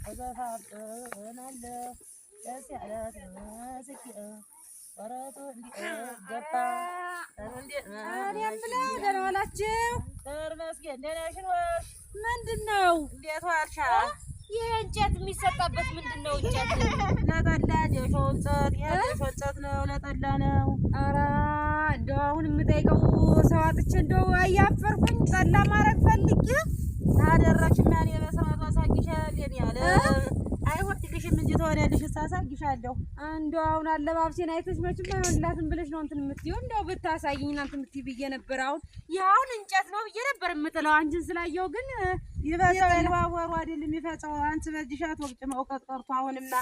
أزفع نالله يسعلت سكية ورطو عندي جبا أنا بلا أنا ولا تجيو ترمسك عندنا شنوش من دنو እንዴት ዋልሻ የእንጨት የሚሰጣበት ምንድነው እንጨት ለጠላ ጀሾ እንጨት የጀሾ እንጨት ነው ለጠላ ነው ኧረ እንደው አሁን የምጠይቀው ሰው አጥቼ እንደው አያፈርኩኝ ጠላ ማረግ ፈልጌ ታደረግሽና እኔ በስርዓቱ አሳግሻለሁ የኔ ያለ አይወድልሽም እንጂ ተወዳልሽ አሳግሻለሁ እንደው አሁን አለባብሴን አይተሽ መቼም አይሆንላትም ብለሽ ነው እንትን የምትይው እንደው ብታሳይኝ እናንተ የምትይ ብዬ ነበር አሁን ያውን እንጨት ነው ብዬ ነበር የምጥለው አንቺን ስላየው ግን ይበዛል ባወሩ አይደለም የሚፈጨው አንቺ በእጅሻት ወቅጭ መውቀጥ ቀርቶ አሁንማ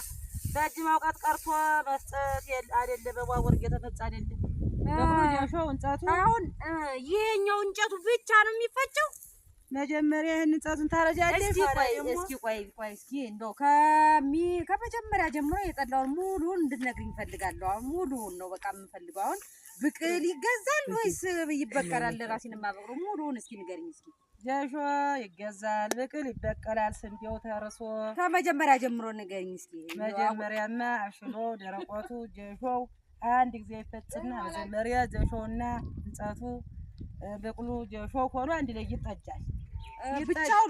በእጅ መውቀጥ ቀርቶ መስጠት አይደለ በባወር እየተፈጨ አይደለም በቁርጃሾው እንጨቱ አሁን ይሄኛው እንጨቱ ብቻ ነው የሚፈጨው መጀመሪያ ይሄን እንጨቱን ታረጃለሽ እስኪ ቆይ እስኪ እንደው ከመጀመሪያ ጀምሮ የጠላውን ሙሉውን እንድትነግሪኝ እፈልጋለሁ አሁን ሙሉውን ነው በቃ የምፈልገው አሁን ብቅል ይገዛል ወይስ ይበቀላል ራሴን ማበቅሩ ሙሉውን እስኪ ንገሪኝ እስኪ ጀሾ ይገዛል ብቅል ይበቀላል ስንዴው ተርሶ ከመጀመሪያ ጀምሮ ንገሪኝ እስኪ መጀመሪያማ አሽሎ ደረቆቱ ጀሾው አንድ ጊዜ ይፈጭና መጀመሪያ ጀሾውና እንጨቱ በቅሉ ጀሾ ሆኖ አንድ ላይ ይጠጃል ብቻው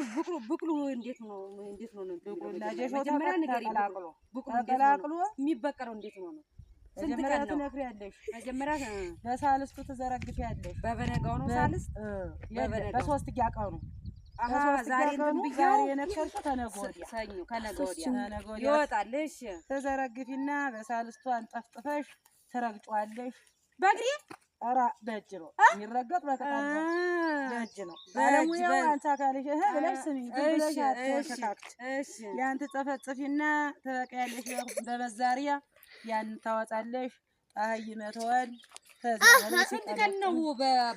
ብቅሉ እንዴት ነው ብቅሉና ጀሾ ተቀላቅሎ የሚበቀለው እንዴት ነው መጀመሪያ ትነግሪያለሽ መጀመሪያ በሳልስቱ ትዘረግፊያለሽ በበነጋው ነው ሳልስ በሶስት ቀኑ ዛሬ የነከርኩ ተነገ ወዲያ ሰኞ ከነገ ወዲያ ይወጣል እሺ ትዘረግፊና በሳልስቱ አንጠፍጥፈሽ ትረግጫለሽ በእግሬ ኧረ በእጅ ነው የሚረገጥ በቅጠል ነው በእጅ ነው ባለሙያው አንቺ አካልሽ ብለሽ ስሚኝ ብለሽ እሺ ያን ትጸፈጽፊና ትበቂያለሽ በመዛሪያ ያን ታወጣለሽ ፀሐይ ይመተዋል ስንት ቀን ነው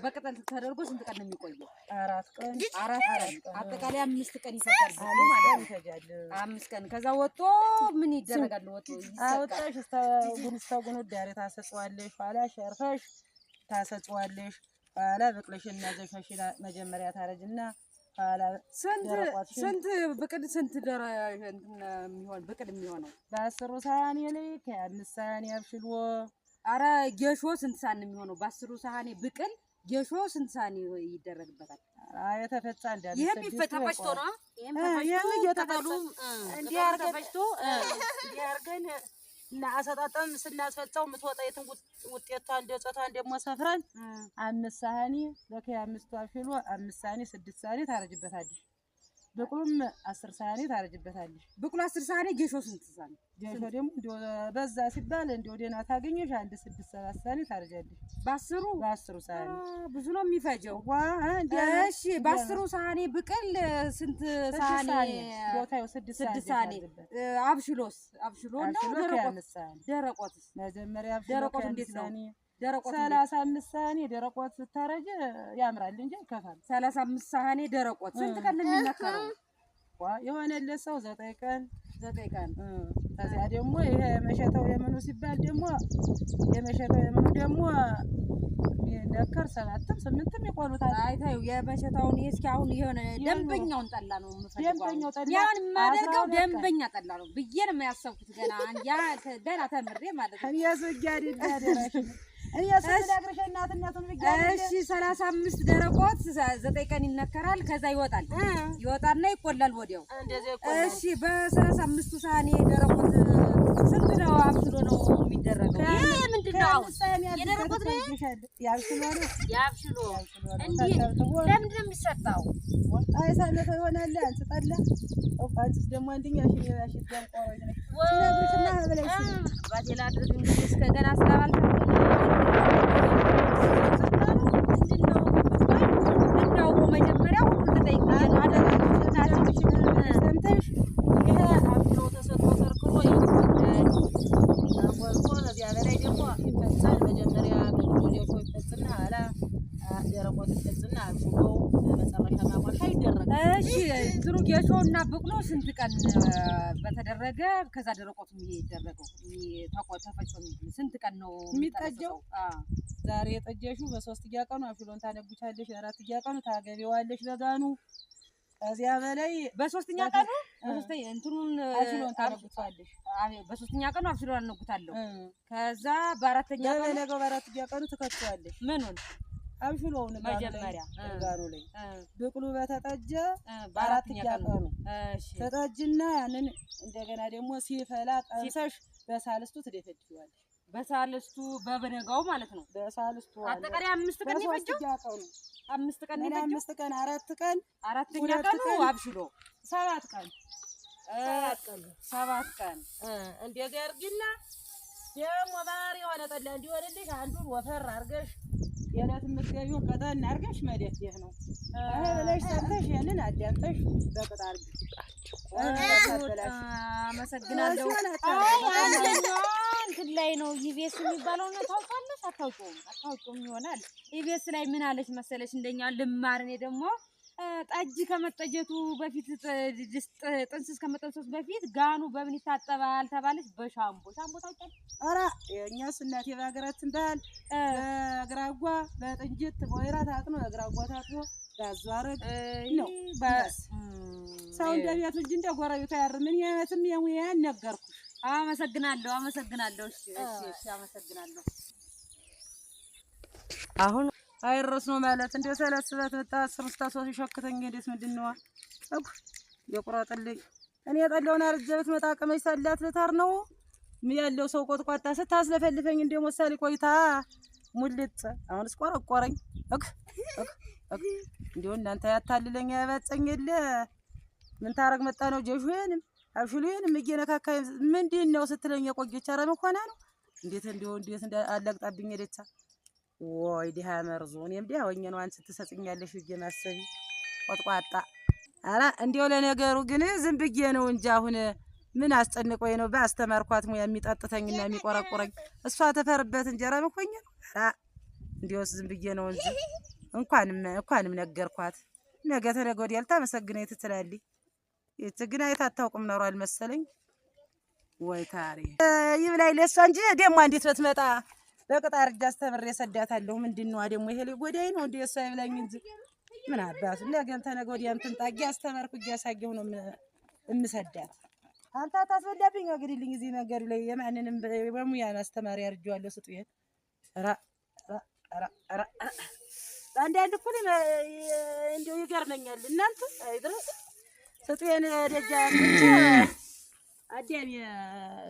በቅጠል ተደርጎ ስንት ቀን ነው የሚቆየው 4 ቀን አጠቃላይ 5 ቀን ይፈጃል ማለት ነው 5 ቀን ከዛ ወጦ ምን ይደረጋል ወጦ አውጣሽ ጉንስተጉኑ ዳሬ ታሰጫዋለሽ ኋላ ሸርፈሽ ታሰጫዋለሽ ኋላ በቅለሽና ዘፈሽና መጀመሪያ ታረጅና ኋላ ስንት ብቅል ስንት የሚሆን ብቅል የሚሆነው በ10 ሳህን ላይ ከ5 ሳህን ያብሽልዎ አረ ጌሾ ስንት ሳህን የሚሆነው በ10 ሳህን ብቅል ጌሾ ስንት ሳህን ይደረግበታል የተፈጫ እንዳለ ይሄ ተፈጭቶ ነው ተፈጭቶ እንዲያርገን እና አሰጣጣም ስናስፈጫው የምትወጣው ውጤቷን እንደጨቷን ደግሞ ሰፍረን 5 ሳህን ለከ 5 አፍሎ 5 ሳህን 6 ሳህን ታረጅበታለሽ በቁም 10 ሳህን ታረጅበታለሽ በቁም 10 ሳህን ጌሾ ስንት ሳህን ጌሾ ደግሞ በዛ ሲባል ደና ታገኘሽ 1 6 7 ሳህን ታረጃለሽ በ10 ሳህን ብዙ ነው የሚፈጀው እሺ በ10 ሳህን ብቅል ስንት ሳህን ቦታው 6 ሳህን አብሽሎ ነው ደረቆትስ መጀመሪያ ደረቆት እንዴት ነው ደረቆት 35 ሳህን ደረቆት ስታረጅ ያምራል እንጂ ይከፋል 35 ሳህን ደረቆት ስንት ቀን ነው የሚነከረው የሆነለት ሰው 9 ቀን ከዚያ ደግሞ ይሄ መሸታው የምኑ ሲባል ደግሞ የመሸታው የምኑ ደግሞ ነከር 7 8 ይቆሉታል አይታዩ የመሸታውን እስኪ አሁን የሆነ ደንበኛውን ጠላ ነው የምፈልገው ያን ማደርገው ደንበኛ ጠላ ነው ብዬ ነው የሚያሰብኩት ገና ተምሬ ማለት ነው ያስወጋድ ይዳደራሽ ያስወጋድሽ እናትነቱን እሺ 35 ደረቆት 9 ቀን ይነከራል ከዛ ይወጣልና ይቆላል ወዲያው እሺ በ35 ሳህን ደረቆት ስንት ነው አብሽሎ ነው የሚደረገው ይሄ ምንድነው የደረቆት ነው ያብሽሎ እንዴ ለምን ነው የሚሰጣው አይሳለፈ ይሆናል አንተ ጠላ ወጣች ደግሞ አንደኛ ያሽ ያቆረኝ ስለብሽና ብለሽ ባቴላ አድርግ እንግዲህ እስከ ገና ስላባልታ መጀመሪያ ሁሉ ተጠይቀኝ አደረግሽ ሰምተሽ ይሄ አብሽሎ ተሰጥቶ ተርክሮ ከዚያ በላይ ደግሞ ይፈጫል መጀመሪያ በጆጆ ይፈጭና ኋላ ደረቆት ይፈጭና አብሽሎ በመጨረሻ ማሟሻ ይደረጋል እሺ እንትኑ ጌሾና ብቅሎ ስንት ቀን በተደረገ ከዛ ደረቆት የሚደረገው ተፈጭቶ ስንት ቀን ነው የሚጠጀው ዛሬ የጠጀሽው በ3 ቀኑ አፍሎን ታነቡቻለሽ 4 ቀኑ ታገቢዋለሽ በጋኑ ከዚያ በላይ በሶስተኛ ቀኑ እንትኑን አብሽሎን ታረጉታለሽ። በሶስተኛ ቀኑ አብሽሎን አነጉታለሁ። ከዛ በአራተኛ ቀኑ ትከቷለሽ። ምኑን አብሽሎውን መጀመሪያ ጋሩ ላይ ብቅሉ በተጠጀ በአራተኛ ቀኑ ተጠጅና ያንን እንደገና ደግሞ ሲፈላ ቀምሰሽ በሳልስቱ ትደፈድፊዋለሽ። በሳልስቱ በበነጋው ማለት ነው። በሳልስቱ አጠቃላይ 5 ቀን ይፈጀው። 5 ቀን ይፈጀው። 5 ቀን 4 ቀን አራተኛ ቀኑ አብሽሎ 7 ቀን 7 ቀን እንደዚህ አድርጊና ደግሞ ባህሪ የሆነ ጠላ እንዲሆንልሽ አንዱን ወፈር አድርገሽ የዕለት የምትገቢውን ቀጠን አድርገሽ መደፍደፍ ነው። ብለሽ ሰምተሽ ያንን አዳምጠሽ በቅጥ አድርጊ። አመሰግናለሁ። አንደኛው እንትን ላይ ነው ኢቢኤስ የሚባለው ነው። ታውቃለሽ? አታውቂውም ይሆናል። ኢቢኤስ ላይ ምን አለች መሰለሽ? እንደኛ ልማር እኔ ደግሞ ጠጅ ከመጠጀቱ በፊት ጥንስስ ከመጠንሰሱ በፊት ጋኑ በምን ይታጠባል ተባለች? በሻምቦ ታውቂያለሽ? ኧረ የእኛስ እናቴ በሀገራችን ባህል በግራጓ በጥንጅት በወይራ ታጥኖ በግራጓ ታጥኖ ባዟረግ ነው። ሰው እንደ ቤቱ እንጂ እንደ ጎረቤቱ አያርም። ምን ያመትም የሙያን ነገርኩሽ። አመሰግናለሁ። እሺ አመሰግናለሁ። አሁን አይረስ ነው ማለት እንደ ሰለስበት መጣ 10 ይሸክተኝ እንዴት ምንድነው እኮ የቁራጥልኝ እኔ የጠላውን አርጀበት መጣቀመች ሰላት ልታር ነው ያለው ሰው ቆጥቋጣ ስታስለፈልፈኝ እንደ ሞሳሊ ቆይታ ሙልጥ አሁንስ ቆረቆረኝ እንዴው እናንተ ያታልለኛ ያበጸኝለ ምን ታረግ መጣ ነው ጀሹንም አብሽሉንም እየነካካይ ምንድነው ስትለኝ የቆየች አረ መኮና ነው እንዴት እንደ አለቅጣብኝ ሄደቻ ወይ ዲሃ መርዞ እኔም ዲሃ ወኘ ነው አንቺ ትሰጽኛለሽ እየማሰቢ ቆጥቋጣ አራ እንዴው ለነገሩ ግን ዝም ብዬ ነው እንጂ አሁን ምን አስጨንቆኝ ነው ባስተማርኳት ሙያ የሚጠጥተኝና የሚቆረቆረኝ እሷ ተፈርበት እንጀራ መኮኛ አራ እንዴውስ ዝም ብዬ ነው እንጂ እንኳንም ነገርኳት ነገ ተነገ ወዲያ ልታመሰግነኝ ትችላለች። የትግና የታታውቁም ኖሯል መሰለኝ ወይ ታሪ ይብላይ ለሷ እንጂ ደሞ እንዴት በትመጣ በቅጣር እጅ አስተምሬ ሰዳታለሁ። ምንድነው ደግሞ ይሄ ጎዳይ ነው እንዴ? እሷ ይብላኝ እንጂ ምን አባቱ ነገም ተነገ ወዲያም ትንጣጊ አስተማርኩ እያሳየሁ ነው እምሰዳት። አንተ ታስበላብኝ ወግሪልኝ እዚህ ነገር ላይ የማንንም በሙያ ማስተማሪ አርጇለሁ። ስጡኝ ራ አንዳንድ እኮ እንደው ይገርመኛል እናንተ አይድረስ ስጡኝ ደጃ እንጂ አዲያም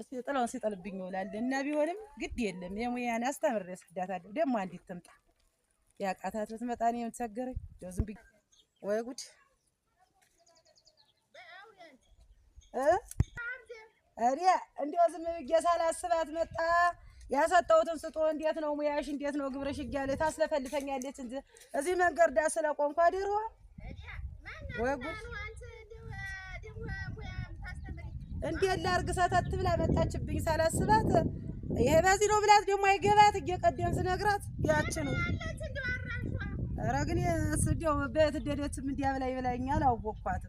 ሲጥለውን ሲጥልብኝ ይውላል እና ቢሆንም ግድ የለም የሙያን አስተምሬ ሰዳታለሁ። ደግሞ አንዲት ትምጣ ያቃታት ብትመጣ ነው የምትቸገረኝ። እንደው ዝም ብዬ ወይ ጉድ አሪያ እንደው ዝም ብዬ ሳላስባት መጣ ያሰጠውትን ስጦ እንዴት ነው ሙያሽ እንዴት ነው ግብርሽ እያለ ታስለፈልፈኛለች እንጂ እዚህ መንገድ ዳስ ስለቆምኩ አድርዋ ወይ ጉድ እንዴት ላርግ ሰተት ብላ መጣችብኝ ሳላስባት። ይሄ በዚህ ነው ብላት ደግሞ አይገባት እየቀደም ስነግራት ያቺ ነው። ኧረ ግን ስደው በትደደችም እንዲያ ብላኝ ብላኛል አወቅኳት።